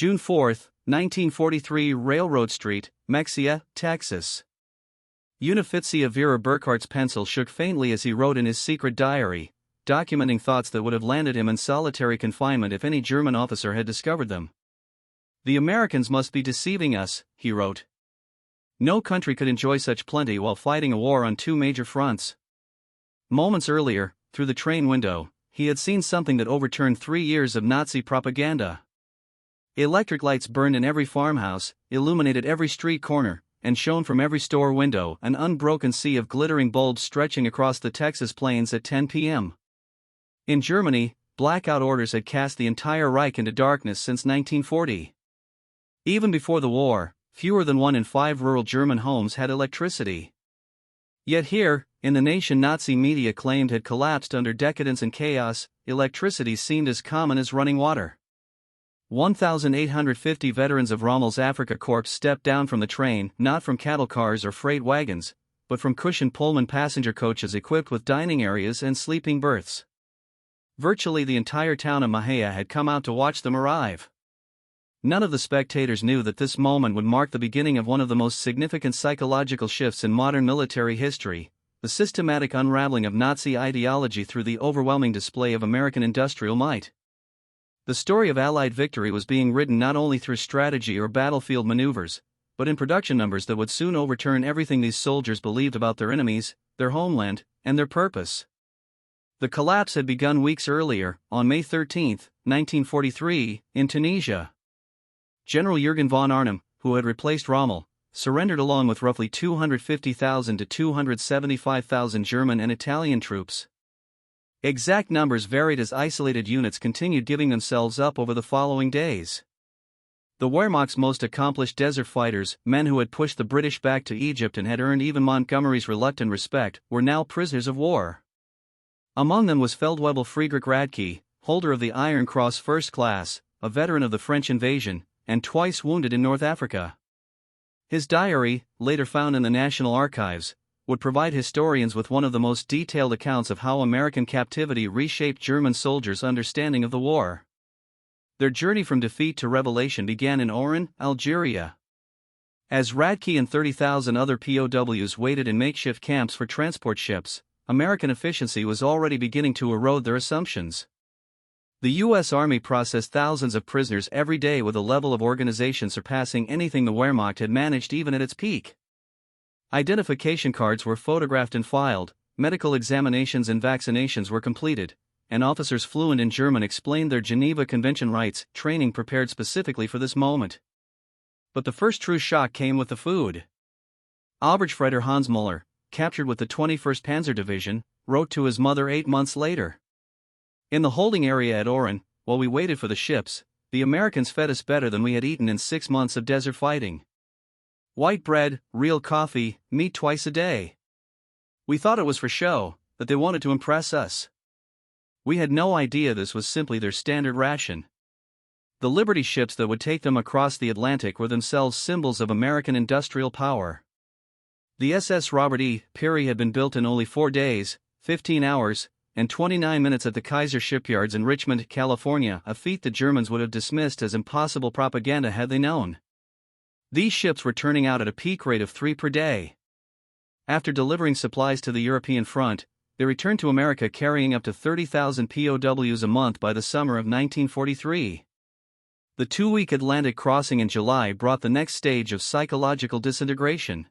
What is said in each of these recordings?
June 4, 1943, Railroad Street, Mexia, Texas. Unifitsia Vera Burkhart's pencil shook faintly as he wrote in his secret diary, documenting thoughts that would have landed him in solitary confinement if any German officer had discovered them. "The Americans must be deceiving us," he wrote. "No country could enjoy such plenty while fighting a war on two major fronts." Moments earlier, through the train window, he had seen something that overturned 3 years of Nazi propaganda. Electric lights burned in every farmhouse, illuminated every street corner, and shone from every store window, an unbroken sea of glittering bulbs stretching across the Texas plains at 10 p.m. In Germany, blackout orders had cast the entire Reich into darkness since 1940. Even before the war, fewer than 1 in 5 rural German homes had electricity. Yet here, in the nation Nazi media claimed had collapsed under decadence and chaos, electricity seemed as common as running water. 1,850 veterans of Rommel's Afrika Korps stepped down from the train, not from cattle cars or freight wagons, but from cushioned Pullman passenger coaches equipped with dining areas and sleeping berths. Virtually the entire town of Mahia had come out to watch them arrive. None of the spectators knew that this moment would mark the beginning of one of the most significant psychological shifts in modern military history, the systematic unraveling of Nazi ideology through the overwhelming display of American industrial might. The story of Allied victory was being written not only through strategy or battlefield maneuvers, but in production numbers that would soon overturn everything these soldiers believed about their enemies, their homeland, and their purpose. The collapse had begun weeks earlier, on May 13, 1943, in Tunisia. General Jürgen von Arnim, who had replaced Rommel, surrendered along with roughly 250,000 to 275,000 German and Italian troops. Exact numbers varied as isolated units continued giving themselves up over the following days. The Wehrmacht's most accomplished desert fighters, men who had pushed the British back to Egypt and had earned even Montgomery's reluctant respect, were now prisoners of war. Among them was Feldwebel Friedrich Radke, holder of the Iron Cross First Class, a veteran of the French invasion, and twice wounded in North Africa. His diary, later found in the National Archives, would provide historians with one of the most detailed accounts of how American captivity reshaped German soldiers' understanding of the war. Their journey from defeat to revelation began in Oran, Algeria. As Radke and 30,000 other POWs waited in makeshift camps for transport ships, American efficiency was already beginning to erode their assumptions. The U.S. Army processed thousands of prisoners every day with a level of organization surpassing anything the Wehrmacht had managed even at its peak. Identification cards were photographed and filed, medical examinations and vaccinations were completed, and officers fluent in German explained their Geneva Convention rights, training prepared specifically for this moment. But the first true shock came with the food. Oberstfreiter Hans Müller, captured with the 21st Panzer Division, wrote to his mother 8 months later. "In the holding area at Oran, while we waited for the ships, the Americans fed us better than we had eaten in 6 months of desert fighting. White bread, real coffee, meat twice a day. We thought it was for show, that they wanted to impress us. We had no idea this was simply their standard ration." The Liberty ships that would take them across the Atlantic were themselves symbols of American industrial power. The SS Robert E. Peary had been built in only 4 days, 15 hours, and 29 minutes at the Kaiser shipyards in Richmond, California, a feat the Germans would have dismissed as impossible propaganda had they known. These ships were turning out at a peak rate of 3 per day. After delivering supplies to the European front, they returned to America carrying up to 30,000 POWs a month by the summer of 1943. The 2-week Atlantic crossing in July brought the next stage of psychological disintegration.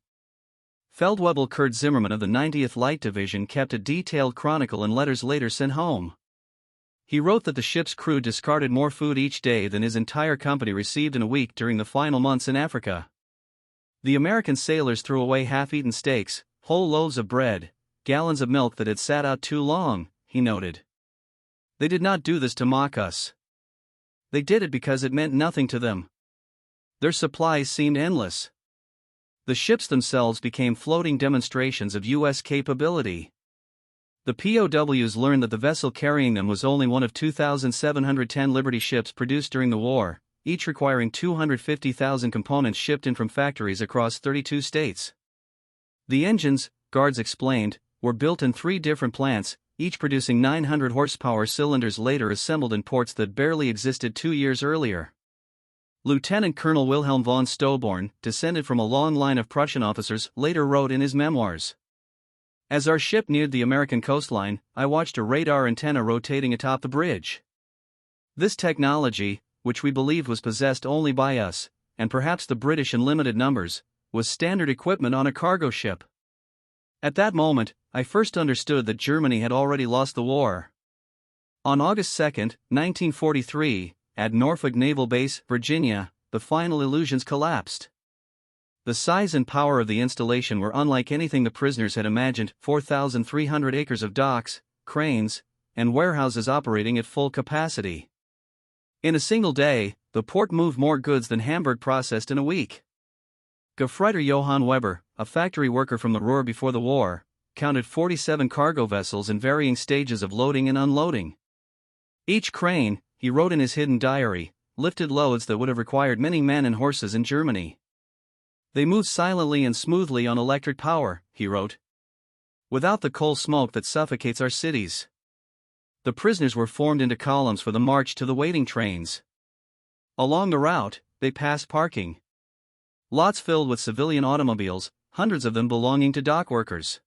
Feldwebel Kurt Zimmermann of the 90th Light Division kept a detailed chronicle in letters later sent home. He wrote that the ship's crew discarded more food each day than his entire company received in a week during the final months in Africa. The American sailors threw away half-eaten steaks, whole loaves of bread, gallons of milk that had sat out too long, he noted. They did not do this to mock us. They did it because it meant nothing to them. Their supplies seemed endless. The ships themselves became floating demonstrations of U.S. capability. The POWs learned that the vessel carrying them was only one of 2,710 Liberty ships produced during the war, each requiring 250,000 components shipped in from factories across 32 states. The engines, guards explained, were built in 3 different plants, each producing 900 horsepower cylinders later assembled in ports that barely existed 2 years earlier. Lieutenant Colonel Wilhelm von Stauborn, descended from a long line of Prussian officers, later wrote in his memoirs. As our ship neared the American coastline, I watched a radar antenna rotating atop the bridge. This technology, which we believed was possessed only by us, and perhaps the British in limited numbers, was standard equipment on a cargo ship. At that moment, I first understood that Germany had already lost the war. On August 2, 1943, at Norfolk Naval Base, Virginia, the final illusions collapsed. The size and power of the installation were unlike anything the prisoners had imagined: 4,300 acres of docks, cranes, and warehouses operating at full capacity. In a single day, the port moved more goods than Hamburg processed in a week. Gefreiter Johann Weber, a factory worker from the Ruhr before the war, counted 47 cargo vessels in varying stages of loading and unloading. Each crane, he wrote in his hidden diary, lifted loads that would have required many men and horses in Germany. They moved silently and smoothly on electric power, he wrote, without the coal smoke that suffocates our cities. The prisoners were formed into columns for the march to the waiting trains. Along the route, they passed parking lots filled with civilian automobiles, hundreds of them belonging to dock workers.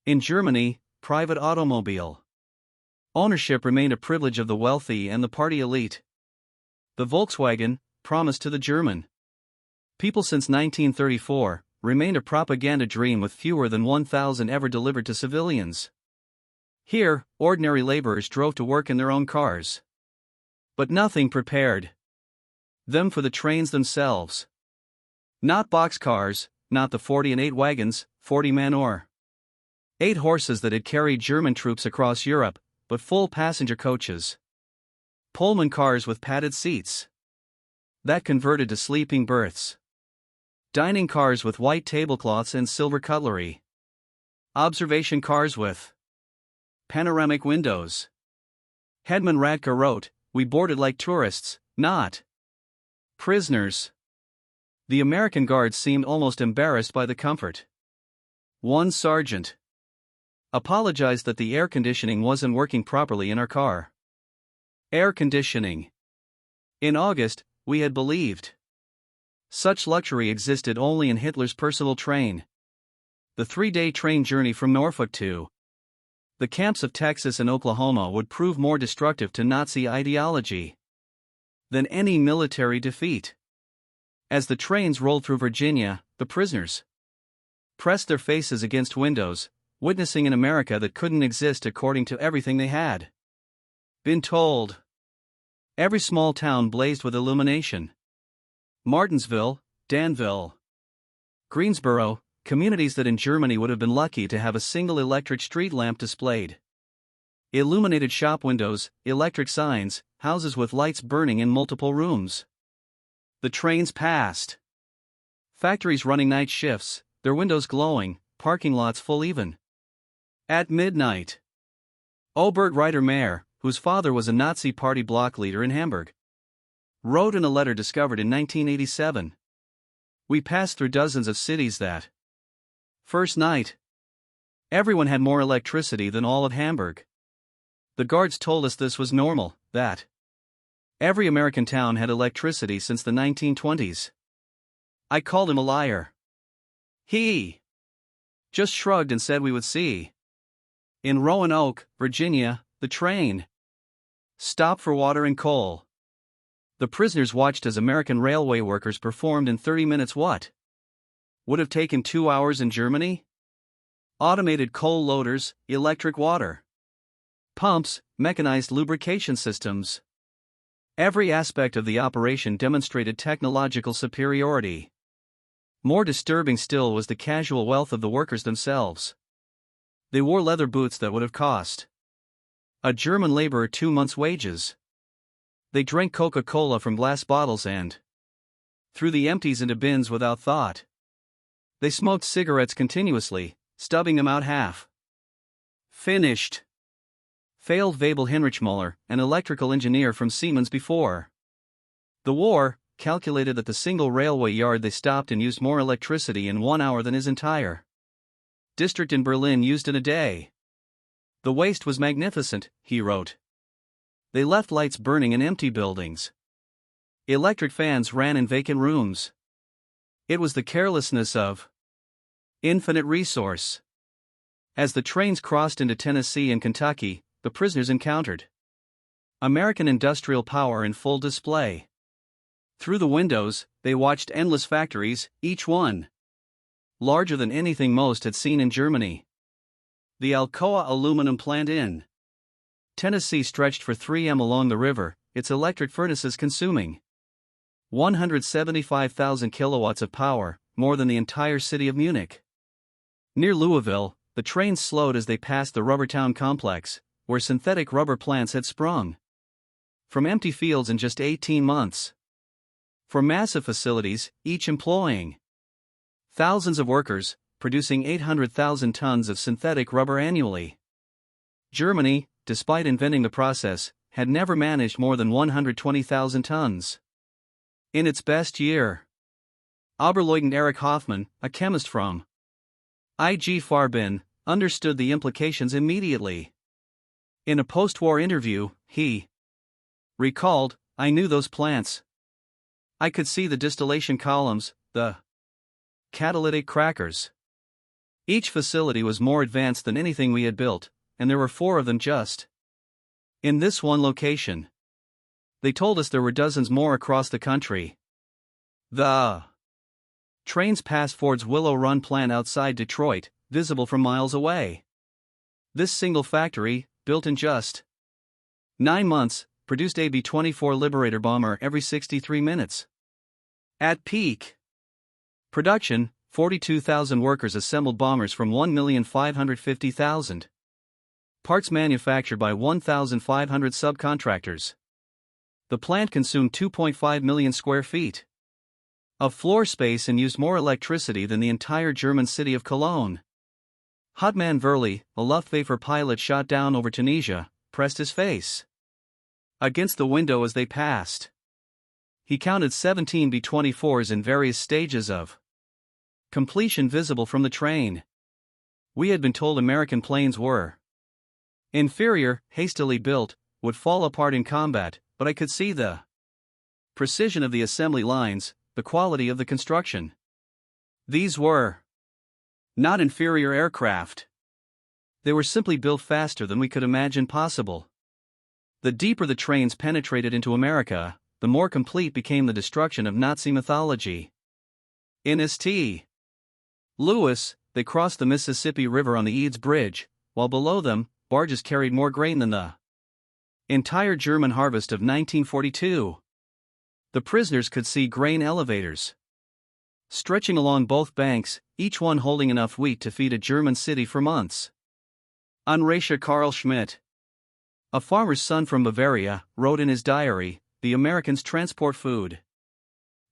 In Germany, private automobile ownership remained a privilege of the wealthy and the party elite. The Volkswagen, promised to the German people since 1934, remained a propaganda dream with fewer than 1,000 ever delivered to civilians. Here, ordinary laborers drove to work in their own cars. But nothing prepared them for the trains themselves. Not boxcars, not the 40 and 8 wagons, 40-man or 8 horses that had carried German troops across Europe, but full passenger coaches. Pullman cars with padded seats that converted to sleeping berths. Dining cars with white tablecloths and silver cutlery. Observation cars with panoramic windows. Hedman Radke wrote, "We boarded like tourists, not prisoners." The American guards seemed almost embarrassed by the comfort. One sergeant apologized that the air conditioning wasn't working properly in our car. Air conditioning. In August, we had believed such luxury existed only in Hitler's personal train. The 3-day train journey from Norfolk to the camps of Texas and Oklahoma would prove more destructive to Nazi ideology than any military defeat. As the trains rolled through Virginia, the prisoners pressed their faces against windows, witnessing an America that couldn't exist according to everything they had been told. Every small town blazed with illumination. Martinsville, Danville, Greensboro, communities that in Germany would have been lucky to have a single electric street lamp displayed. Illuminated shop windows, electric signs, houses with lights burning in multiple rooms. The trains passed. Factories running night shifts, their windows glowing, parking lots full even at midnight. Obert Reiter Mayer, whose father was a Nazi party block leader in Hamburg, wrote in a letter discovered in 1987. "We passed through dozens of cities that first night. Everyone had more electricity than all of Hamburg. The guards told us this was normal, that every American town had electricity since the 1920s. I called him a liar. He just shrugged and said we would see." In Roanoke, Virginia, the train stopped for water and coal. The prisoners watched as American railway workers performed in 30 minutes what would have taken 2 hours in Germany. Automated coal loaders, electric water pumps, mechanized lubrication systems. Every aspect of the operation demonstrated technological superiority. More disturbing still was the casual wealth of the workers themselves. They wore leather boots that would have cost a German laborer 2 months' wages. They drank Coca-Cola from glass bottles and threw the empties into bins without thought. They smoked cigarettes continuously, stubbing them out half finished. Failed Wabel Hinrichmuller, an electrical engineer from Siemens before the war, calculated that the single railway yard they stopped in used more electricity in 1 hour than his entire district in Berlin used in a day. "The waste was magnificent," he wrote. "They left lights burning in empty buildings. Electric fans ran in vacant rooms. It was the carelessness of infinite resource. As the trains crossed into Tennessee and Kentucky, the prisoners encountered American industrial power in full display. Through the windows, they watched endless factories, each one larger than anything most had seen in Germany. The Alcoa aluminum plant in Tennessee stretched for 3 m along the river, its electric furnaces consuming 175,000 kilowatts of power, more than the entire city of Munich. Near Louisville, the trains slowed as they passed the Rubbertown complex, where synthetic rubber plants had sprung from empty fields in just 18 months. For massive facilities, each employing thousands of workers, producing 800,000 tons of synthetic rubber annually. Germany, despite inventing the process, had never managed more than 120,000 tons. In its best year, Oberleutnant Erich Hoffmann, a chemist from IG Farben, understood the implications immediately. In a post-war interview, he recalled, "I knew those plants. I could see the distillation columns, the catalytic crackers. Each facility was more advanced than anything we had built, and there were 4 of them just in this one location. They told us there were dozens more across the country." The trains passed Ford's Willow Run plant outside Detroit, visible from miles away. This single factory, built in just 9 months, produced a B-24 Liberator bomber every 63 minutes. At peak production, 42,000 workers assembled bombers from 1,550,000 parts manufactured by 1,500 subcontractors. The plant consumed 2.5 million square feet of floor space and used more electricity than the entire German city of Cologne. Hauptmann Verli, a Luftwaffe pilot shot down over Tunisia, pressed his face against the window as they passed. He counted 17 B-24s in various stages of completion visible from the train. We had been told American planes were inferior, hastily built, would fall apart in combat, but I could see the precision of the assembly lines, the quality of the construction. These were not inferior aircraft. They were simply built faster than we could imagine possible. The deeper the trains penetrated into America, the more complete became the destruction of Nazi mythology. In St. Louis, they crossed the Mississippi River on the Eads Bridge, while below them, barges carried more grain than the entire German harvest of 1942. The prisoners could see grain elevators stretching along both banks, each one holding enough wheat to feed a German city for months. Unreicher Karl Schmidt, a farmer's son from Bavaria, wrote in his diary, "The Americans transport food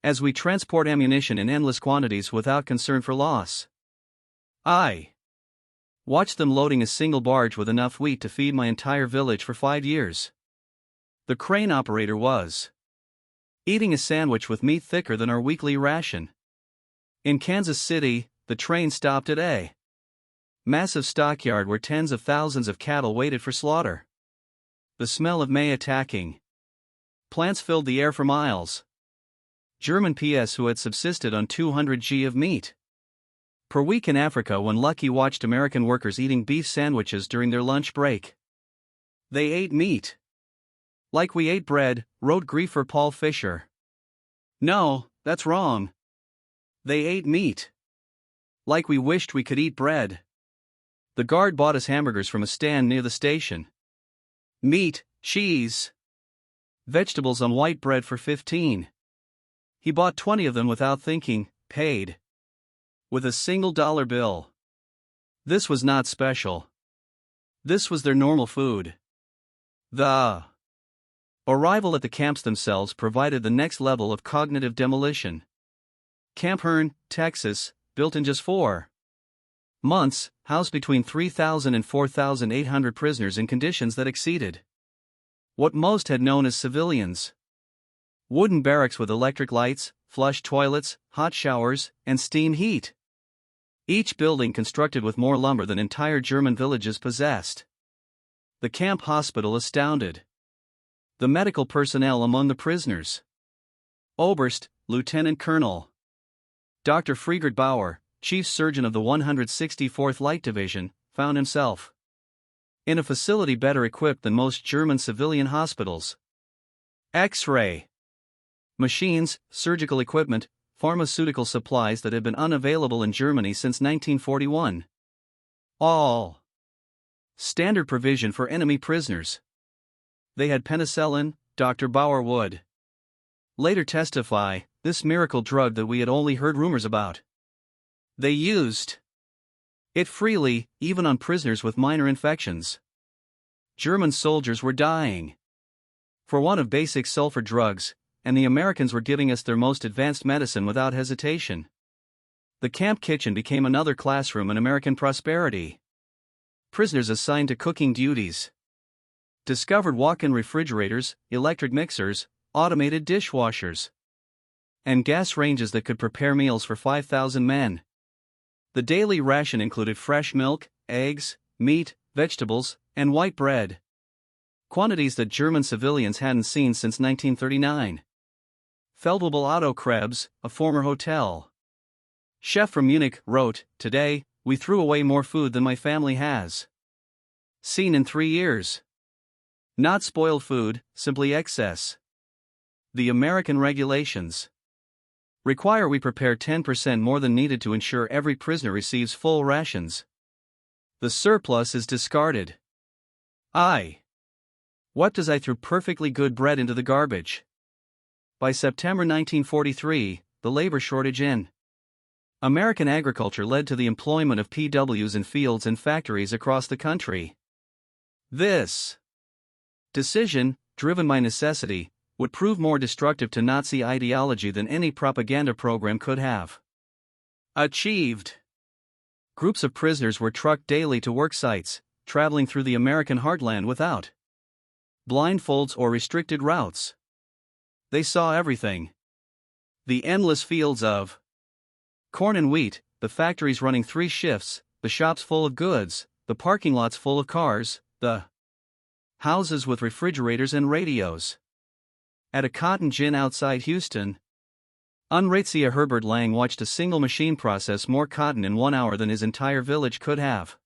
as we transport ammunition in endless quantities without concern for loss. I watched them loading a single barge with enough wheat to feed my entire village for 5 years. The crane operator was eating a sandwich with meat thicker than our weekly ration." In Kansas City, the train stopped at a massive stockyard where tens of thousands of cattle waited for slaughter. The smell of May attacking plants filled the air for miles. German POWs who had subsisted on 200 g of meat per week in Africa when Lucky watched American workers eating beef sandwiches during their lunch break. "They ate meat like we ate bread," wrote griefer Paul Fischer. "No, that's wrong. They ate meat like we wished we could eat bread." The guard bought us hamburgers from a stand near the station. Meat, cheese, vegetables on white bread for 15. He bought 20 of them without thinking, paid with a single dollar bill. This was not special. This was their normal food. The arrival at the camps themselves provided the next level of cognitive demolition. Camp Hearn, Texas, built in just 4 months, housed between 3,000 and 4,800 prisoners in conditions that exceeded what most had known as civilians. Wooden barracks with electric lights, flush toilets, hot showers, and steam heat. Each building constructed with more lumber than entire German villages possessed. The camp hospital astounded the medical personnel among the prisoners. Oberst, Lieutenant Colonel. Dr. Friedrich Bauer, Chief Surgeon of the 164th Light Division, found himself in a facility better equipped than most German civilian hospitals. X-ray machines, surgical equipment, pharmaceutical supplies that had been unavailable in Germany since 1941. All standard provision for enemy prisoners. They had penicillin, Dr. Bauer would later testify, this miracle drug that we had only heard rumors about. They used it freely, even on prisoners with minor infections. German soldiers were dying for want of basic sulfur drugs, and the Americans were giving us their most advanced medicine without hesitation. The camp kitchen became another classroom in American prosperity. Prisoners assigned to cooking duties discovered walk-in refrigerators, electric mixers, automated dishwashers, and gas ranges that could prepare meals for 5,000 men. The daily ration included fresh milk, eggs, meat, vegetables, and white bread. Quantities that German civilians hadn't seen since 1939. Feldwebel Otto Krebs, a former hotel chef from Munich, wrote, "Today, we threw away more food than my family has seen in 3 years. Not spoiled food, simply excess. The American regulations require we prepare 10% more than needed to ensure every prisoner receives full rations. The surplus is discarded. What does I threw perfectly good bread into the garbage?" By September 1943, the labor shortage in American agriculture led to the employment of PWs in fields and factories across the country. This decision, driven by necessity, would prove more destructive to Nazi ideology than any propaganda program could have achieved. Groups of prisoners were trucked daily to work sites, traveling through the American heartland without blindfolds or restricted routes. They saw everything. The endless fields of corn and wheat, the factories running 3 shifts, the shops full of goods, the parking lots full of cars, the houses with refrigerators and radios. At a cotton gin outside Houston, Unratia Herbert Lang watched a single machine process more cotton in 1 hour than his entire village could have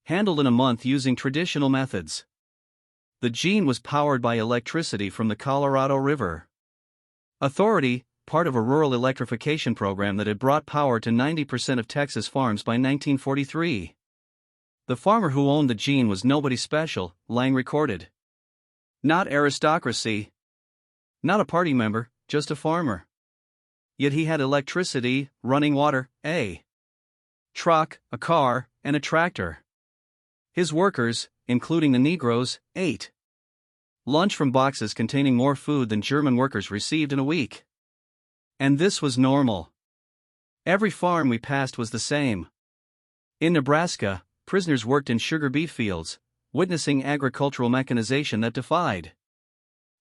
handled in a month using traditional methods. The gin was powered by electricity from the Colorado River Authority, part of a rural electrification program that had brought power to 90% of Texas farms by 1943. The farmer who owned the gin was nobody special, Lang recorded. Not aristocracy. Not a party member, just a farmer. Yet he had electricity, running water, a truck, a car, and a tractor. His workers, including the Negroes, ate lunch from boxes containing more food than German workers received in a week. And this was normal. Every farm we passed was the same. In Nebraska, prisoners worked in sugar beet fields, witnessing agricultural mechanization that defied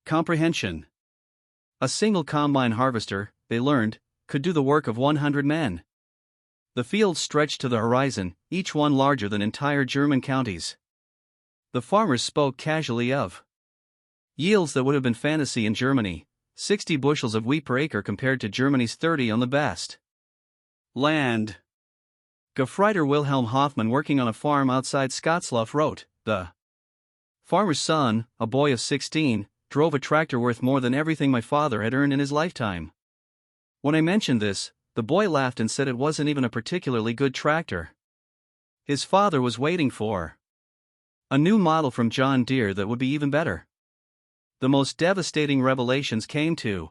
comprehension. A single combine harvester, they learned, could do the work of 100 men. The fields stretched to the horizon, each one larger than entire German counties. The farmers spoke casually of yields that would have been fantasy in Germany, 60 bushels of wheat per acre compared to Germany's 30 on the best land. Gefreiter Wilhelm Hoffmann, working on a farm outside Scottslough, wrote, "The farmer's son, a boy of 16, drove a tractor worth more than everything my father had earned in his lifetime. When I mentioned this, the boy laughed and said it wasn't even a particularly good tractor. His father was waiting for a new model from John Deere that would be even better." The most devastating revelations came to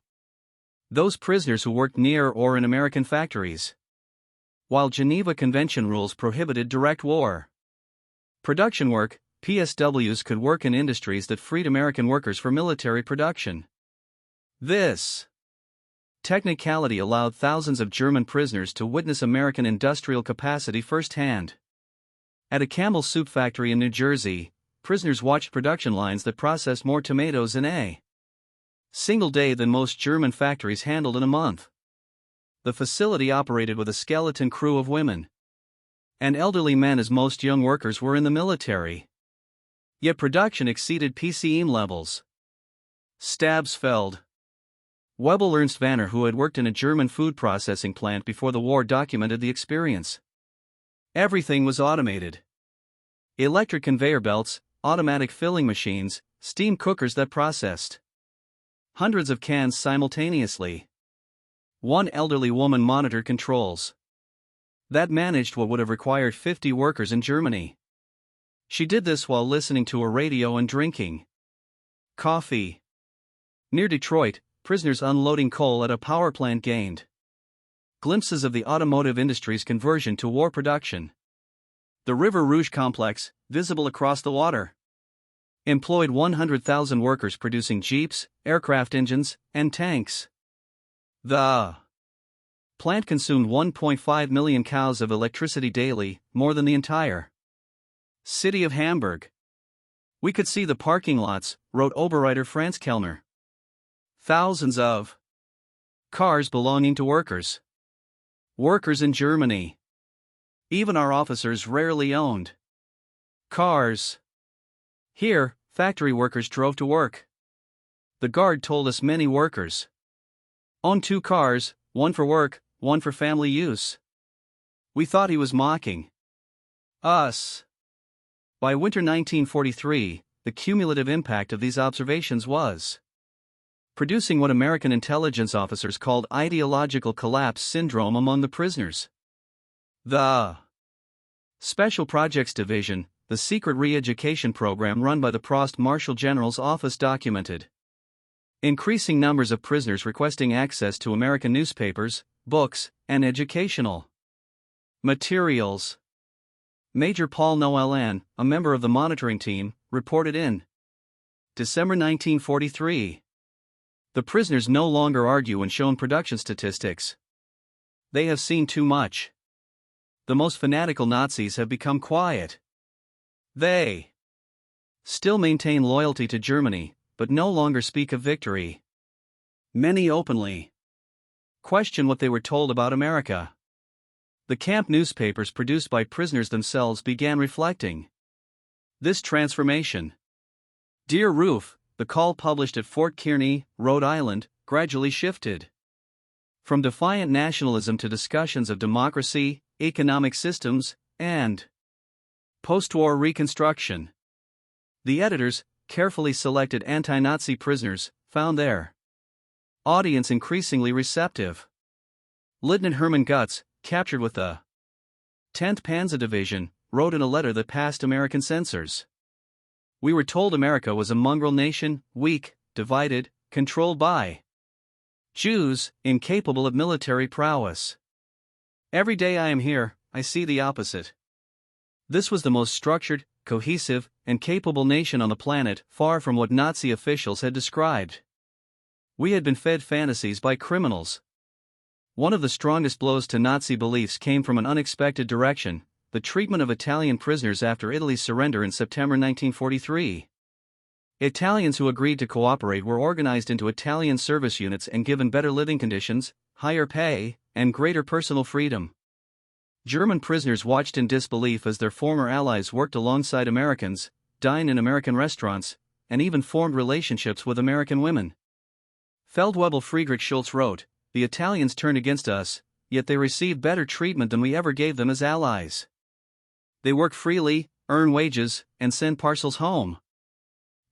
those prisoners who worked near or in American factories. While Geneva Convention rules prohibited direct war production work, PSWs could work in industries that freed American workers for military production. This technicality allowed thousands of German prisoners to witness American industrial capacity firsthand. At a Campbell soup factory in New Jersey, prisoners watched production lines that processed more tomatoes in a single day than most German factories handled in a month. The facility operated with a skeleton crew of women and elderly men, as most young workers were in the military. Yet production exceeded PCM levels. Stabsfeld, Webel Ernst Vanner, who had worked in a German food processing plant before the war, documented the experience. Everything was automated. Electric conveyor belts, automatic filling machines, steam cookers that processed hundreds of cans simultaneously. One elderly woman monitored controls that managed what would have required 50 workers in Germany. She did this while listening to a radio and drinking coffee. Near Detroit, prisoners unloading coal at a power plant gained glimpses of the automotive industry's conversion to war production. The River Rouge complex, visible across the water, employed 100,000 workers producing jeeps, aircraft engines, and tanks. The plant consumed 1.5 million cows of electricity daily, more than the entire city of Hamburg. We could see the parking lots, wrote Oberreiter Franz Kellner. Thousands of cars belonging to workers. Workers in Germany. Even our officers rarely owned cars. Here, factory workers drove to work. The guard told us many workers owned 2 cars, one for work, one for family use. We thought he was mocking us. By winter 1943, the cumulative impact of these observations was producing what American intelligence officers called ideological collapse syndrome among the prisoners. The Special Projects Division, the secret re-education program run by the Prost Marshal General's office, documented increasing numbers of prisoners requesting access to American newspapers, books, and educational materials. Major Paul Noëlin, a member of the monitoring team, reported in December 1943. The prisoners no longer argue when shown production statistics. They have seen too much. The most fanatical Nazis have become quiet. They still maintain loyalty to Germany, but no longer speak of victory. Many openly question what they were told about America. The camp newspapers produced by prisoners themselves began reflecting this transformation. Dear Ruth, the call published at Fort Kearny, Rhode Island, gradually shifted from defiant nationalism to discussions of democracy, economic systems, and post-war reconstruction. The editors, carefully selected anti-Nazi prisoners, found their audience increasingly receptive. Lieutenant Hermann Gutz, captured with the 10th Panzer Division, wrote in a letter that passed American censors. We were told America was a mongrel nation, weak, divided, controlled by Jews, incapable of military prowess. Every day I am here, I see the opposite. This was the most structured, cohesive, and capable nation on the planet, far from what Nazi officials had described. We had been fed fantasies by criminals. One of the strongest blows to Nazi beliefs came from an unexpected direction: the treatment of Italian prisoners after Italy's surrender in September 1943. Italians who agreed to cooperate were organized into Italian service units and given better living conditions, higher pay, and greater personal freedom. German prisoners watched in disbelief as their former allies worked alongside Americans, dined in American restaurants, and even formed relationships with American women. Feldwebel Friedrich Schultz wrote, "The Italians turned against us, yet they received better treatment than we ever gave them as allies. They work freely, earn wages, and send parcels home.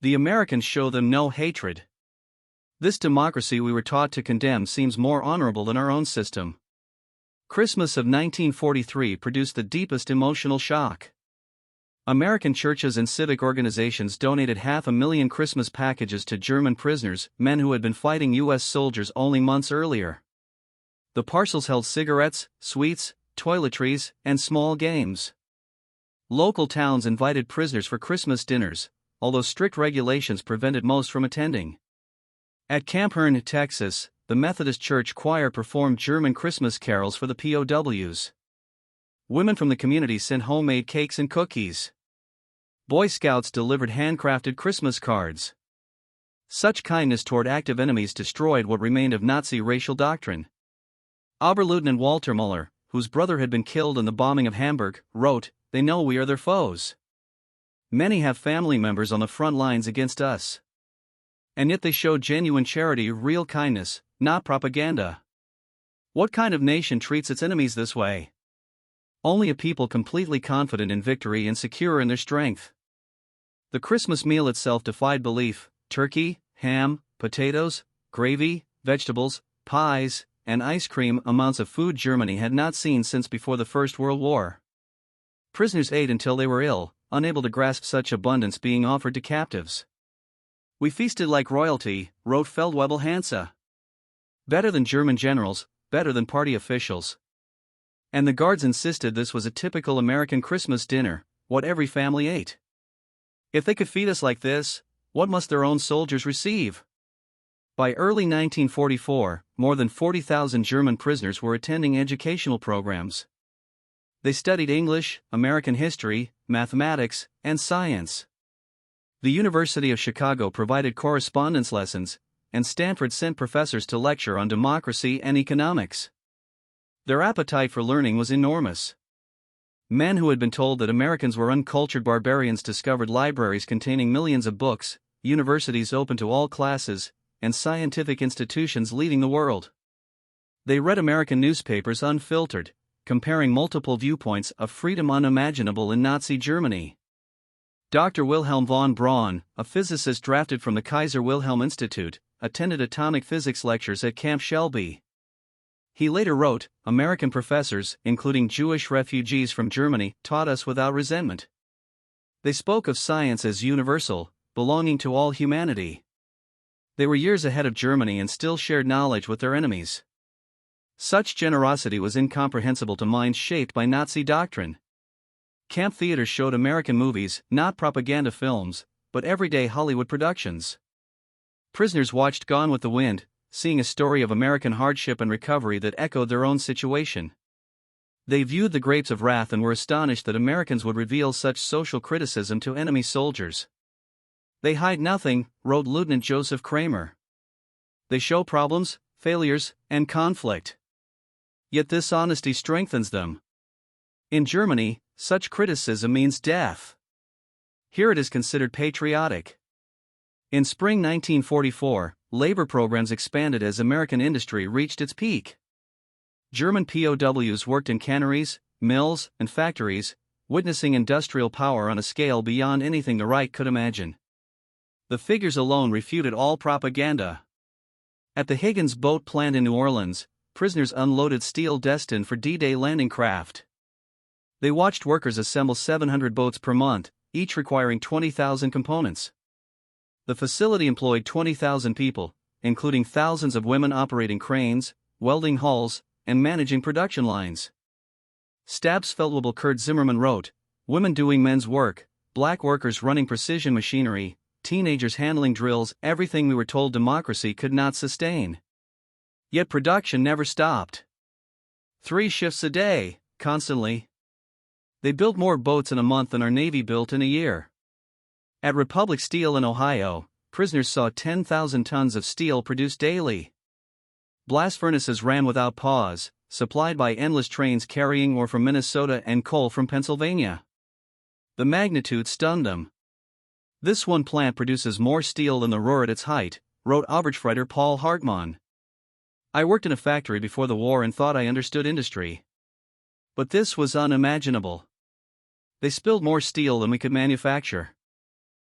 The Americans show them no hatred. This democracy we were taught to condemn seems more honorable than our own system." Christmas of 1943 produced the deepest emotional shock. American churches and civic organizations donated 500,000 Christmas packages to German prisoners, men who had been fighting U.S. soldiers only months earlier. The parcels held cigarettes, sweets, toiletries, and small games. Local towns invited prisoners for Christmas dinners, although strict regulations prevented most from attending. At Camp Hearn, Texas, the Methodist Church choir performed German Christmas carols for the POWs. Women from the community sent homemade cakes and cookies. Boy Scouts delivered handcrafted Christmas cards. Such kindness toward active enemies destroyed what remained of Nazi racial doctrine. Oberleutnant Walter Müller, whose brother had been killed in the bombing of Hamburg, wrote, "They know we are their foes. Many have family members on the front lines against us. And yet they showed genuine charity, real kindness, not propaganda. What kind of nation treats its enemies this way? Only a people completely confident in victory and secure in their strength. The Christmas meal itself defied belief: turkey, ham, potatoes, gravy, vegetables, pies, and ice cream, amounts of food Germany had not seen since before the First World War. Prisoners ate until they were ill, unable to grasp such abundance being offered to captives. "We feasted like royalty," wrote Feldwebel Hansa. "Better than German generals, better than party officials." And the guards insisted this was a typical American Christmas dinner, what every family ate. If they could feed us like this, what must their own soldiers receive? By early 1944, more than 40,000 German prisoners were attending educational programs. They studied English, American history, mathematics, and science. The University of Chicago provided correspondence lessons, and Stanford sent professors to lecture on democracy and economics. Their appetite for learning was enormous. Men who had been told that Americans were uncultured barbarians discovered libraries containing millions of books, universities open to all classes, and scientific institutions leading the world. They read American newspapers unfiltered, comparing multiple viewpoints of freedom unimaginable in Nazi Germany. Dr. Wilhelm von Braun, a physicist drafted from the Kaiser Wilhelm Institute, attended atomic physics lectures at Camp Shelby. He later wrote, "American professors, including Jewish refugees from Germany, taught us without resentment. They spoke of science as universal, belonging to all humanity. They were years ahead of Germany and still shared knowledge with their enemies." Such generosity was incomprehensible to minds shaped by Nazi doctrine. Camp theaters showed American movies, not propaganda films, but everyday Hollywood productions. Prisoners watched Gone with the Wind, seeing a story of American hardship and recovery that echoed their own situation. They viewed The Grapes of Wrath and were astonished that Americans would reveal such social criticism to enemy soldiers. "They hide nothing," wrote Lieutenant Joseph Kramer. "They show problems, failures, and conflict. Yet this honesty strengthens them." In Germany, such criticism means death. Here it is considered patriotic. In spring 1944, labor programs expanded as American industry reached its peak. German POWs worked in canneries, mills, and factories, witnessing industrial power on a scale beyond anything the right could imagine. The figures alone refuted all propaganda. At the Higgins boat plant in New Orleans, prisoners unloaded steel destined for D-Day landing craft. They watched workers assemble 700 boats per month, each requiring 20,000 components. The facility employed 20,000 people, including thousands of women operating cranes, welding hulls, and managing production lines. Stabsfeldwebel Kurt Zimmermann wrote, "Women doing men's work, black workers running precision machinery, teenagers handling drills, everything we were told democracy could not sustain." Yet production never stopped. 3 shifts a day, constantly. They built more boats in a month than our Navy built in a year. At Republic Steel in Ohio, prisoners saw 10,000 tons of steel produced daily. Blast furnaces ran without pause, supplied by endless trains carrying ore from Minnesota and coal from Pennsylvania. The magnitude stunned them. "This one plant produces more steel than the Ruhr at its height," wrote Oberstfreiter Paul Hartmann. "I worked in a factory before the war and thought I understood industry. But this was unimaginable. They spilled more steel than we could manufacture."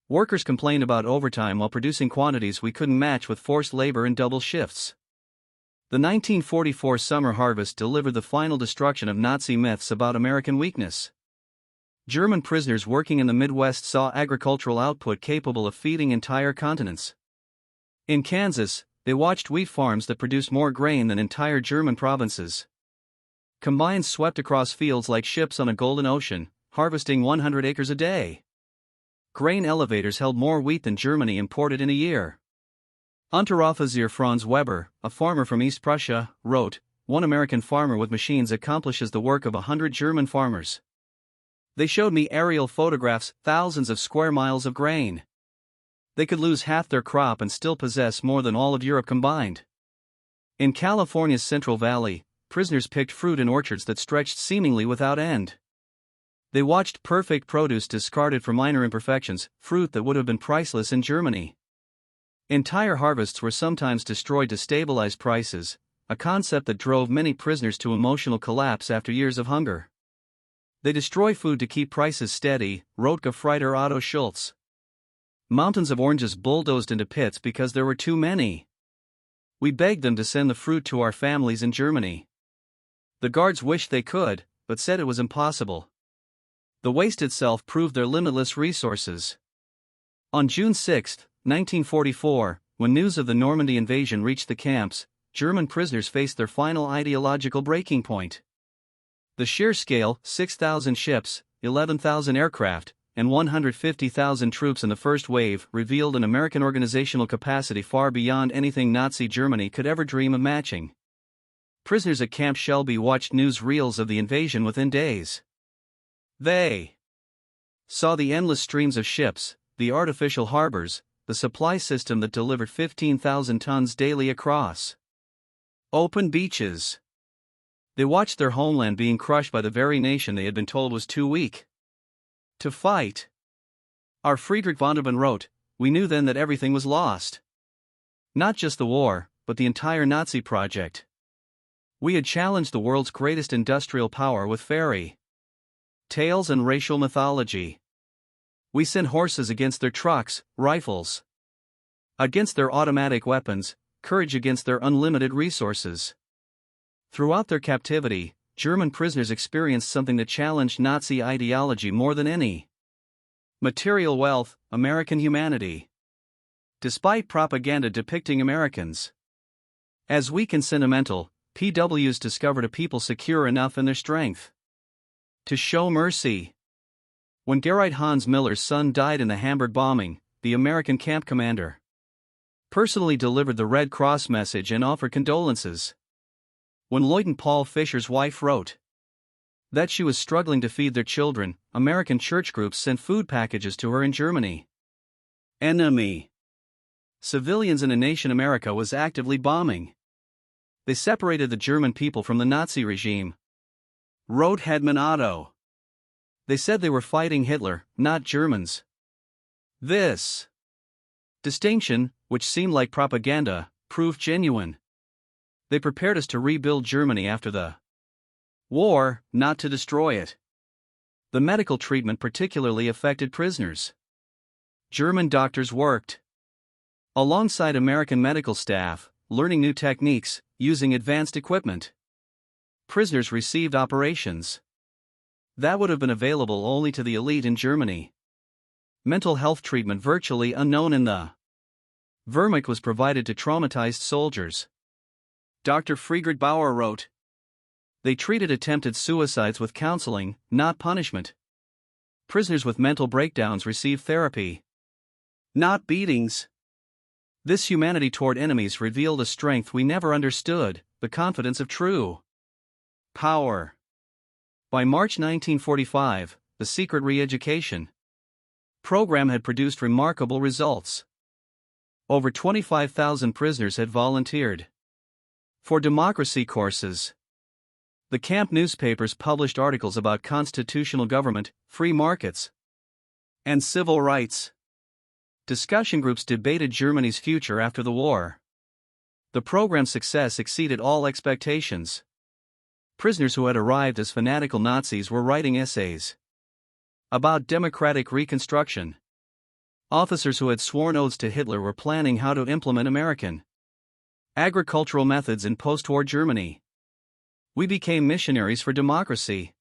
Workers complained about overtime while producing quantities we couldn't match with forced labor and double shifts. The 1944 summer harvest delivered the final destruction of Nazi myths about American weakness. German prisoners working in the Midwest saw agricultural output capable of feeding entire continents. In Kansas, they watched wheat farms that produced more grain than entire German provinces. Combines swept across fields like ships on a golden ocean, harvesting 100 acres a day. Grain elevators held more wheat than Germany imported in a year. Unteroffizier Franz Weber, a farmer from East Prussia, wrote, "One American farmer with machines accomplishes the work of 100 German farmers. They showed me aerial photographs, thousands of square miles of grain. They could lose half their crop and still possess more than all of Europe combined." In California's Central Valley, prisoners picked fruit in orchards that stretched seemingly without end. They watched perfect produce discarded for minor imperfections, fruit that would have been priceless in Germany. Entire harvests were sometimes destroyed to stabilize prices, a concept that drove many prisoners to emotional collapse after years of hunger. They destroy food to keep prices steady, wrote Gefreiter Otto Schultz. Mountains of oranges bulldozed into pits because there were too many. We begged them to send the fruit to our families in Germany. The guards wished they could, but said it was impossible. The waste itself proved their limitless resources. On June 6, 1944, when news of the Normandy invasion reached the camps, German prisoners faced their final ideological breaking point. The sheer scale, 6,000 ships, 11,000 aircraft, and 150,000 troops in the first wave, revealed an American organizational capacity far beyond anything Nazi Germany could ever dream of matching. Prisoners at Camp Shelby watched newsreels of the invasion within days. They saw the endless streams of ships, the artificial harbors, the supply system that delivered 15,000 tons daily across open beaches. They watched their homeland being crushed by the very nation they had been told was too weak to fight. Our Friedrich Vonderban wrote, "We knew then that everything was lost. Not just the war, but the entire Nazi project. We had challenged the world's greatest industrial power with fairy tales and racial mythology. We sent horses against their trucks, rifles against their automatic weapons, courage against their unlimited resources." Throughout their captivity, German prisoners experienced something that challenged Nazi ideology more than any: material wealth, American humanity. Despite propaganda depicting Americans as weak and sentimental, PWs discovered a people secure enough in their strength to show mercy. When Gerrit Hans Miller's son died in the Hamburg bombing, the American camp commander personally delivered the Red Cross message and offered condolences. When Lieutenant Paul Fischer's wife wrote that she was struggling to feed their children, American church groups sent food packages to her in Germany. Enemy civilians in a nation America was actively bombing. They separated the German people from the Nazi regime, wrote Hetman Otto. They said they were fighting Hitler, not Germans. This distinction, which seemed like propaganda, proved genuine. They prepared us to rebuild Germany after the war, not to destroy it. The medical treatment particularly affected prisoners. German doctors worked alongside American medical staff, learning new techniques, using advanced equipment. Prisoners received operations that would have been available only to the elite in Germany. Mental health treatment virtually unknown in the Wehrmacht was provided to traumatized soldiers. Dr. Friedrich Bauer wrote, "They treated attempted suicides with counseling, not punishment. Prisoners with mental breakdowns received therapy, not beatings." This humanity toward enemies revealed a strength we never understood, the confidence of true power. By March 1945, the secret re-education program had produced remarkable results. Over 25,000 prisoners had volunteered for democracy courses. The camp newspapers published articles about constitutional government, free markets, and civil rights. Discussion groups debated Germany's future after the war. The program's success exceeded all expectations. Prisoners who had arrived as fanatical Nazis were writing essays about democratic reconstruction. Officers who had sworn oaths to Hitler were planning how to implement American agricultural methods in post-war Germany. We became missionaries for democracy,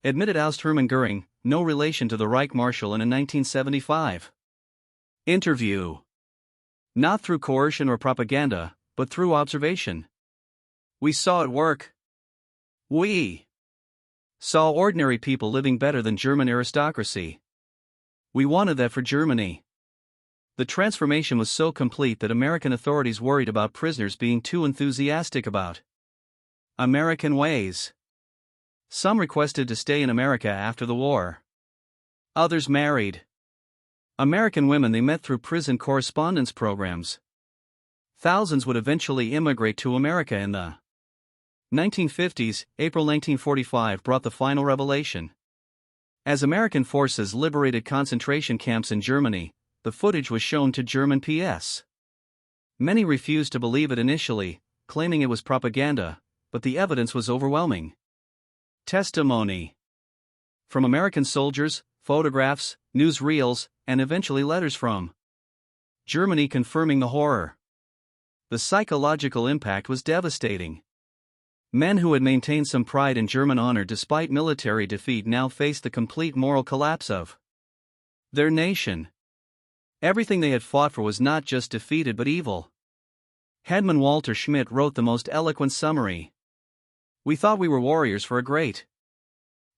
admitted Oust Hermann Göring, no relation to the Reich Marshal, in a 1975 interview. Not through coercion or propaganda, but through observation. We saw it work. We saw ordinary people living better than German aristocracy. We wanted that for Germany. The transformation was so complete that American authorities worried about prisoners being too enthusiastic about American ways. Some requested to stay in America after the war. Others married American women they met through prison correspondence programs. Thousands would eventually immigrate to America in the 1950s. April 1945 brought the final revelation. As American forces liberated concentration camps in Germany, the footage was shown to German PS Many refused to believe it initially, claiming it was propaganda, but the evidence was overwhelming. Testimony from American soldiers, photographs, newsreels, and eventually letters from Germany confirming the horror. The psychological impact was devastating. Men who had maintained some pride in German honor despite military defeat now faced the complete moral collapse of their nation. Everything they had fought for was not just defeated but evil. Headman Walter Schmidt wrote the most eloquent summary. "We thought we were warriors for a great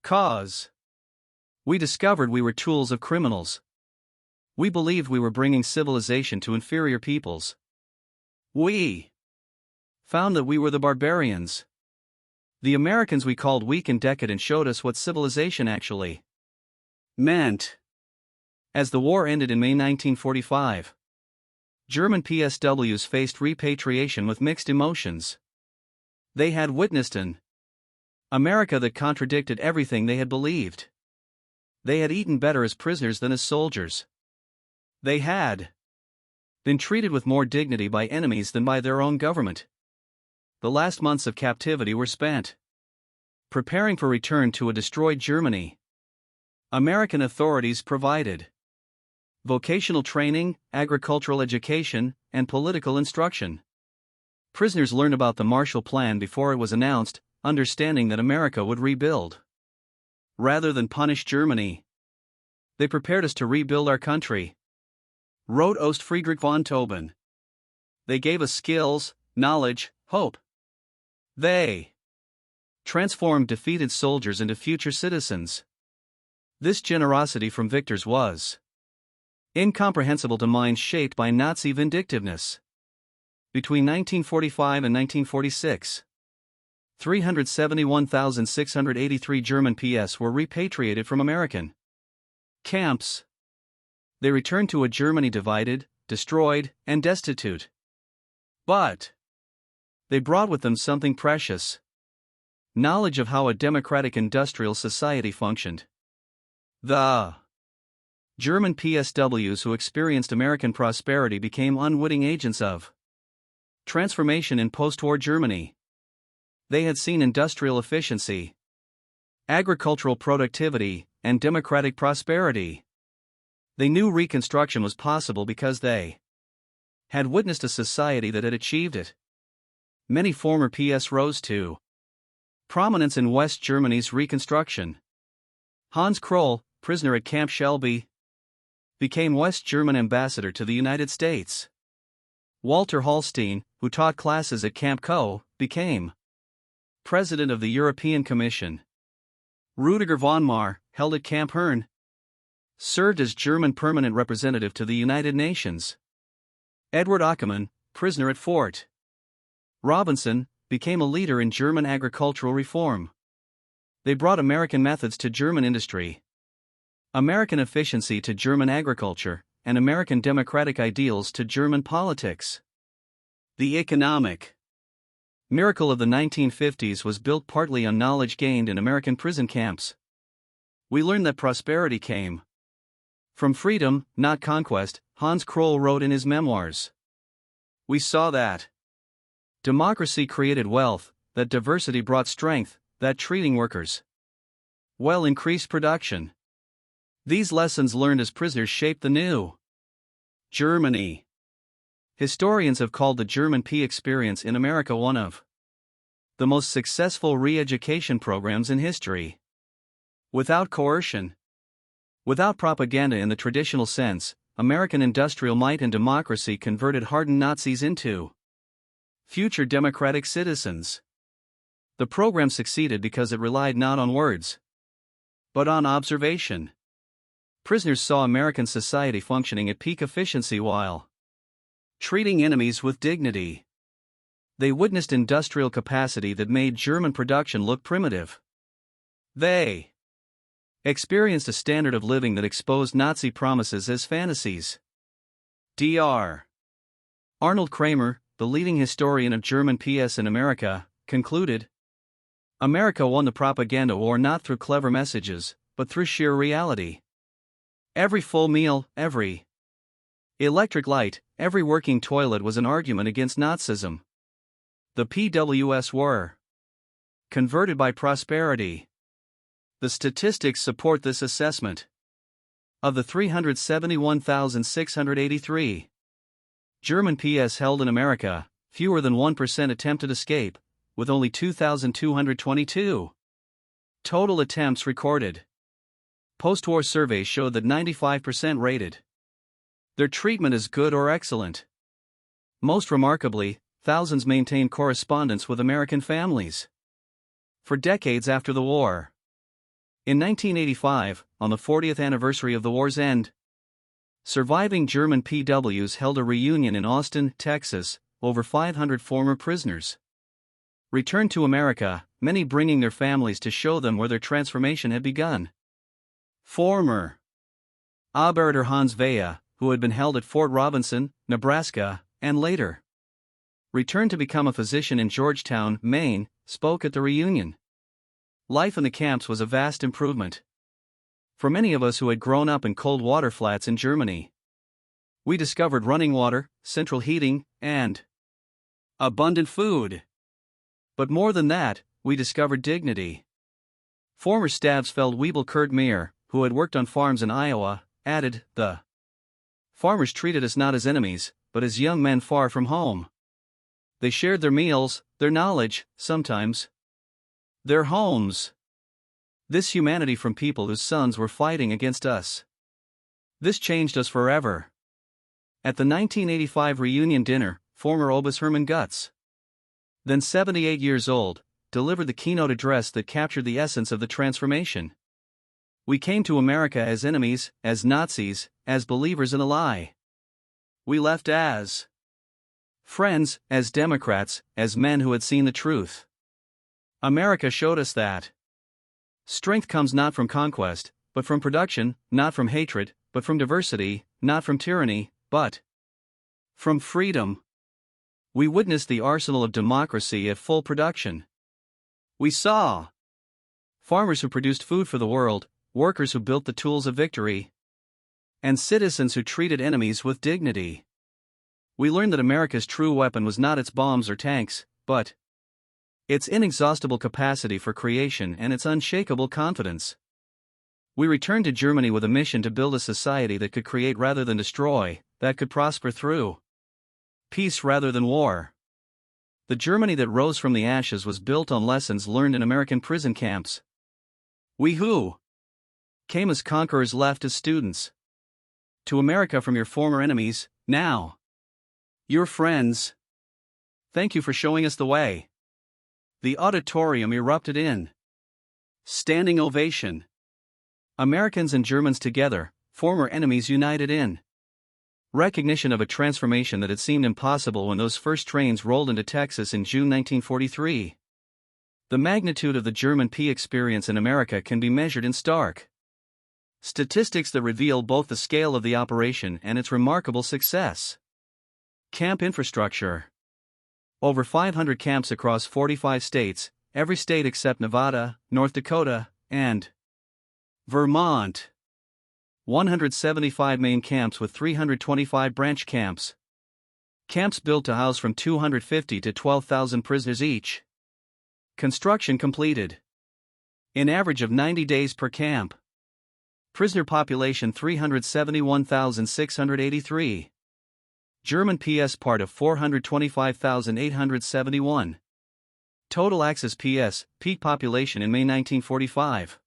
cause. We discovered we were tools of criminals. We believed we were bringing civilization to inferior peoples. We found that we were the barbarians. The Americans we called weak and decadent showed us what civilization actually meant." As the war ended in May 1945, German PSWs faced repatriation with mixed emotions. They had witnessed an America that contradicted everything they had believed. They had eaten better as prisoners than as soldiers. They had been treated with more dignity by enemies than by their own government. The last months of captivity were spent preparing for return to a destroyed Germany. American authorities provided vocational training, agricultural education, and political instruction. Prisoners learned about the Marshall Plan before it was announced, understanding that America would rebuild rather than punish Germany. "They prepared us to rebuild our country," wrote Ost Friedrich von Tauben. "They gave us skills, knowledge, hope. They transformed defeated soldiers into future citizens." This generosity from victors was incomprehensible to minds shaped by Nazi vindictiveness. Between 1945 and 1946, 371,683 German PS were repatriated from American camps. They returned to a Germany divided, destroyed, and destitute. But they brought with them something precious: knowledge of how a democratic industrial society functioned. The German PSWs who experienced American prosperity became unwitting agents of transformation in post-war Germany. They had seen industrial efficiency, agricultural productivity, and democratic prosperity. They knew Reconstruction was possible because they had witnessed a society that had achieved it. Many former PS rose to prominence in West Germany's Reconstruction. Hans Kroll, prisoner at Camp Shelby, became West German ambassador to the United States. Walter Hallstein, who taught classes at Camp Co., became president of the European Commission. Rudiger von Marr, held at Camp Herne, served as German permanent representative to the United Nations. Edward Ackermann, prisoner at Fort Robinson, became a leader in German agricultural reform. They brought American methods to German industry, American efficiency to German agriculture, and American democratic ideals to German politics. The economic miracle of the 1950s was built partly on knowledge gained in American prison camps. We learned that prosperity came from freedom, not conquest, Hans Kroll wrote in his memoirs. We saw that democracy created wealth, that diversity brought strength, that treating workers well increased production. These lessons learned as prisoners shaped the new Germany. Historians have called the German P experience in America one of the most successful re-education programs in history. Without coercion, without propaganda in the traditional sense, American industrial might and democracy converted hardened Nazis into future democratic citizens. The program succeeded because it relied not on words, but on observation. Prisoners saw American society functioning at peak efficiency while treating enemies with dignity. They witnessed industrial capacity that made German production look primitive. They experienced a standard of living that exposed Nazi promises as fantasies. Dr. Arnold Kramer, the leading historian of German PS in America, concluded, America won the propaganda war not through clever messages, but through sheer reality. Every full meal, every Electric light, every working toilet was an argument against Nazism. The PWS were converted by prosperity. The statistics support this assessment. Of the 371,683 German PS held in America, fewer than 1% attempted escape, with only 2,222 total attempts recorded. Post-war surveys showed that 95% rated their treatment as good or excellent. Most remarkably, thousands maintained correspondence with American families for decades after the war. In 1985, on the 40th anniversary of the war's end, surviving German PWs held a reunion in Austin, Texas. Over 500 former prisoners returned to America, many bringing their families to show them where their transformation had begun. Former Arbeiter Hans Vea, who had been held at Fort Robinson, Nebraska, and later returned to become a physician in Georgetown, Maine, spoke at the reunion. Life in the camps was a vast improvement. For many of us who had grown up in cold water flats in Germany, we discovered running water, central heating, and abundant food. But more than that, we discovered dignity. Former Stabsfeld Wiebel Kurt Meyer, who had worked on farms in Iowa, added, "The farmers treated us not as enemies, but as young men far from home. They shared their meals, their knowledge, sometimes their homes. This humanity from people whose sons were fighting against us. This changed us forever." At the 1985 reunion dinner, former Obus Hermann Gutz, then 78 years old, delivered the keynote address that captured the essence of the transformation. "We came to America as enemies, as Nazis, as believers in a lie. We left as friends, as Democrats, as men who had seen the truth. America showed us that strength comes not from conquest, but from production, not from hatred, but from diversity, not from tyranny, but from freedom. We witnessed the arsenal of democracy at full production. We saw farmers who produced food for the world, workers who built the tools of victory, and citizens who treated enemies with dignity. We learned that America's true weapon was not its bombs or tanks, but its inexhaustible capacity for creation and its unshakable confidence. We returned to Germany with a mission to build a society that could create rather than destroy, that could prosper through peace rather than war. The Germany that rose from the ashes was built on lessons learned in American prison camps. We who came as conquerors left as students. To America from your former enemies, now your friends. Thank you for showing us the way." The auditorium erupted in standing ovation. Americans and Germans together, former enemies united in recognition of a transformation that had seemed impossible when those first trains rolled into Texas in June 1943. The magnitude of the German P experience in America can be measured in stark statistics that reveal both the scale of the operation and its remarkable success. Camp infrastructure. Over 500 camps across 45 states, every state except Nevada, North Dakota, and Vermont. 175 main camps with 325 branch camps. Camps built to house from 250 to 12,000 prisoners each. Construction completed in average of 90 days per camp. Prisoner population 371,683. German PS part of 425,871. Total Axis PS, peak population in May 1945.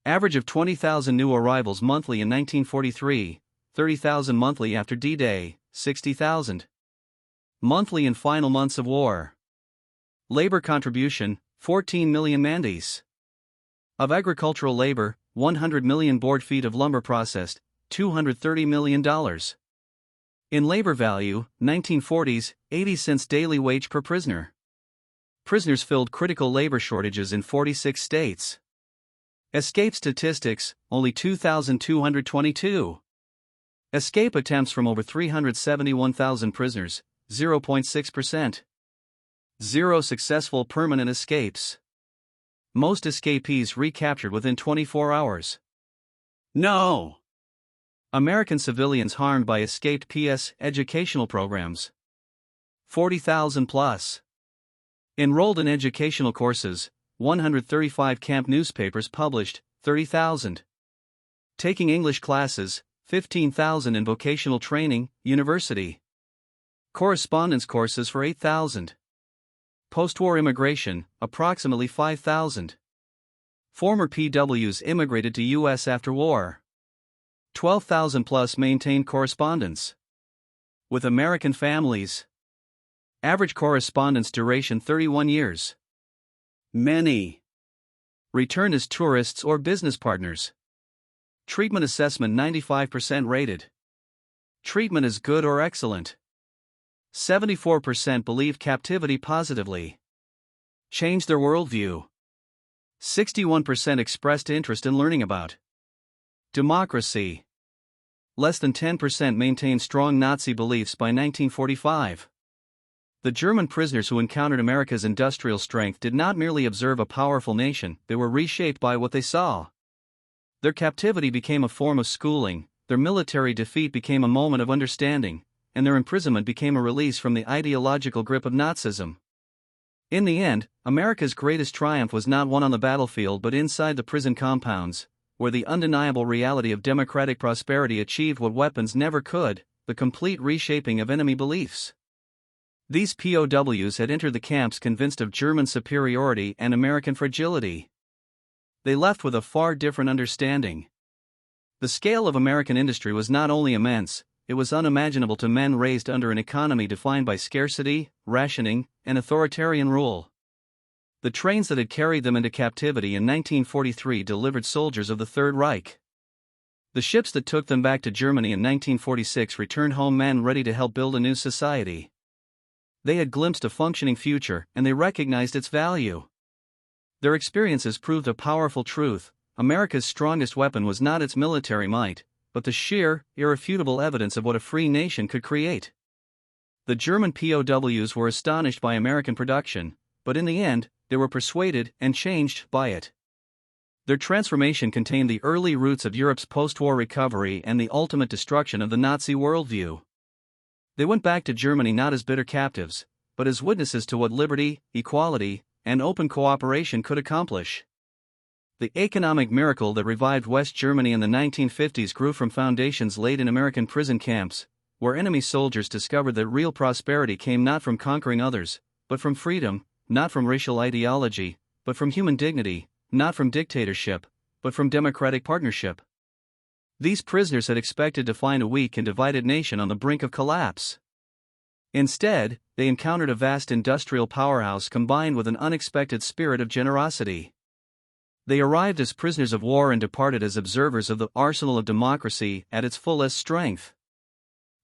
Average of 20,000 new arrivals monthly in 1943, 30,000 monthly after D-Day, 60,000 monthly in final months of war. Labor contribution, 14 million mandis. Of agricultural labor, 100 million board feet of lumber processed, $230 million. In labor value, 1940s, 80 cents daily wage per prisoner. Prisoners filled critical labor shortages in 46 states. Escape statistics, only 2,222. Escape attempts from over 371,000 prisoners, 0.6%. 0 successful permanent escapes. Most escapees recaptured within 24 hours. No American civilians harmed by escaped PS educational programs. 40,000 plus. Enrolled in educational courses, 135 camp newspapers published, 30,000. Taking English classes, 15,000 in vocational training, university. Correspondence courses for 8,000. Post-war immigration, approximately 5,000. Former PWs immigrated to U.S. after war. 12,000 plus maintained correspondence with American families. Average correspondence duration 31 years. Many returned as tourists or business partners. Treatment assessment 95% rated. Treatment is good or excellent. 74% believe captivity positively changed their worldview. 61% expressed interest in learning about democracy. Less than 10% maintained strong Nazi beliefs by 1945. The German prisoners who encountered America's industrial strength did not merely observe a powerful nation, they were reshaped by what they saw. Their captivity became a form of schooling, their military defeat became a moment of understanding, and their imprisonment became a release from the ideological grip of Nazism. In the end, America's greatest triumph was not won on the battlefield but inside the prison compounds, where the undeniable reality of democratic prosperity achieved what weapons never could, the complete reshaping of enemy beliefs. These POWs had entered the camps convinced of German superiority and American fragility. They left with a far different understanding. The scale of American industry was not only immense, it was unimaginable to men raised under an economy defined by scarcity, rationing, and authoritarian rule. The trains that had carried them into captivity in 1943 delivered soldiers of the Third Reich. The ships that took them back to Germany in 1946 returned home men ready to help build a new society. They had glimpsed a functioning future and they recognized its value. Their experiences proved a powerful truth: America's strongest weapon was not its military might, but the sheer, irrefutable evidence of what a free nation could create. The German POWs were astonished by American production, but in the end, they were persuaded and changed by it. Their transformation contained the early roots of Europe's post-war recovery and the ultimate destruction of the Nazi worldview. They went back to Germany not as bitter captives, but as witnesses to what liberty, equality, and open cooperation could accomplish. The economic miracle that revived West Germany in the 1950s grew from foundations laid in American prison camps, where enemy soldiers discovered that real prosperity came not from conquering others, but from freedom, not from racial ideology, but from human dignity, not from dictatorship, but from democratic partnership. These prisoners had expected to find a weak and divided nation on the brink of collapse. Instead, they encountered a vast industrial powerhouse combined with an unexpected spirit of generosity. They arrived as prisoners of war and departed as observers of the arsenal of democracy at its fullest strength.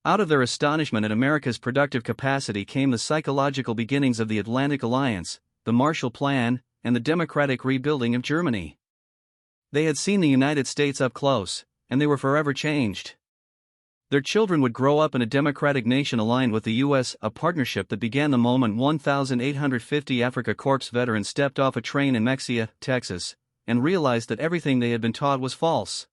Out of their astonishment at America's productive capacity came the psychological beginnings of the Atlantic Alliance, the Marshall Plan, and the democratic rebuilding of Germany. They had seen the United States up close, and they were forever changed. Their children would grow up in a democratic nation aligned with the U.S., a partnership that began the moment 1,850 Africa Corps veterans stepped off a train in Mexia, Texas, and realized that everything they had been taught was false.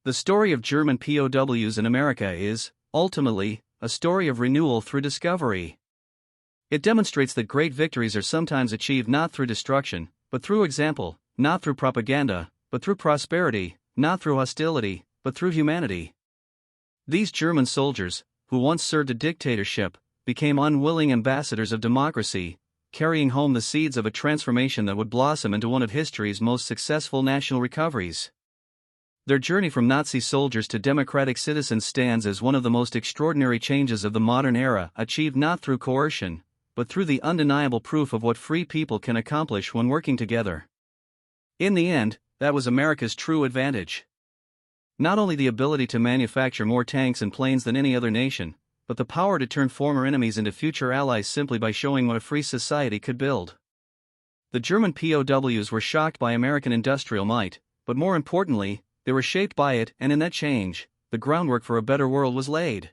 The story of German POWs in America is, ultimately, a story of renewal through discovery. It demonstrates that great victories are sometimes achieved not through destruction, but through example, not through propaganda, but through prosperity, not through hostility, but through humanity. These German soldiers, who once served a dictatorship, became unwilling ambassadors of democracy, carrying home the seeds of a transformation that would blossom into one of history's most successful national recoveries. Their journey from Nazi soldiers to democratic citizens stands as one of the most extraordinary changes of the modern era, achieved not through coercion, but through the undeniable proof of what free people can accomplish when working together. In the end, that was America's true advantage. Not only the ability to manufacture more tanks and planes than any other nation, but the power to turn former enemies into future allies simply by showing what a free society could build. The German POWs were shocked by American industrial might, but more importantly, they were shaped by it, and in that change, the groundwork for a better world was laid.